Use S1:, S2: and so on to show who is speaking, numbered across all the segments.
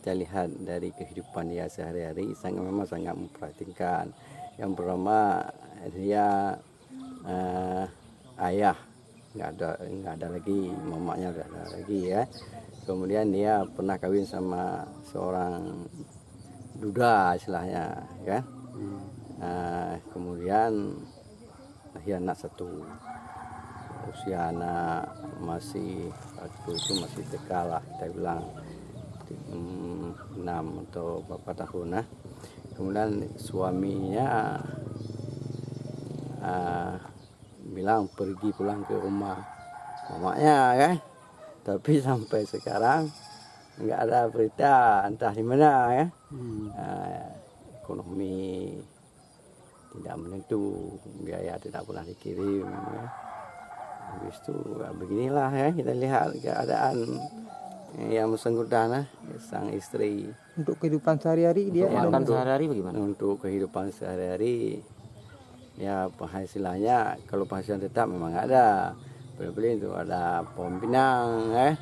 S1: kita lihat dari kehidupan dia sehari-hari memang sangat memperhatikan. Yang pertama dia ayah nggak ada lagi, mamanya nggak ada lagi ya. Kemudian dia pernah kawin sama seorang duda istilahnya kan. Kemudian lahir anak satu. Usia anak masih waktu itu masih TK lah, kita bilang 6 atau berapa tahun lah. Kemudian suaminya bilang pergi pulang ke rumah mamanya kan, tapi sampai sekarang nggak ada berita entah di mana ya. Ekonomi tidak menentu, biaya tidak pernah dikirim ya. Habis itu beginilah ya, kita lihat keadaan yang bersangkutan sang istri.
S2: Untuk kehidupan sehari-hari dia
S3: makan sehari-hari bagaimana?
S1: Untuk kehidupan sehari-hari ya penghasilannya, kalau penghasilan tetap memang ada. Beli-beli itu ada pohon pinang ya.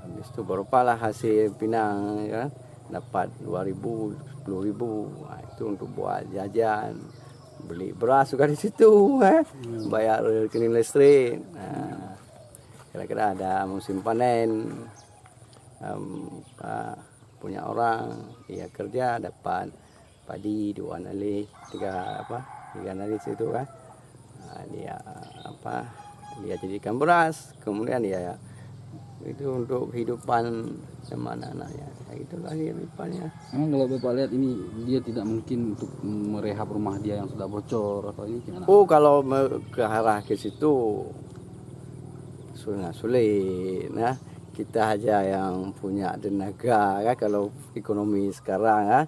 S1: Habis itu berupalah hasil pinang ya, dapat 2.000, 10.000. Nah, itu untuk buat jajan, beli beras juga di situ bayar rekening listrik. Nah, kira-kira ada musim panen, punya orang dia kerja dapat padi 2 nali 3 nali situ kan. Nah, dia jadikan beras, kemudian dia itu untuk kehidupan sama anak-anaknya. Itulah kehidupannya.
S3: Kalau Bapak lihat ini dia tidak mungkin untuk merehab rumah dia yang sudah bocor atau ini gimana?
S1: Kalau ke arah ke situ sulit. Nah, kita aja yang punya tenaga kan, kalau ekonomi sekarang kan,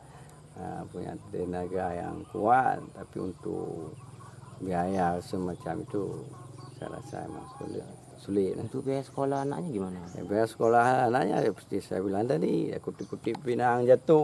S1: punya tenaga yang kuat, tapi untuk biaya semacam itu saya rasa memang sulit.
S3: Untuk biaya sekolah anaknya gimana?
S1: Biaya sekolah anaknya seperti saya bilang tadi, kutip-kutip pinang jatuh.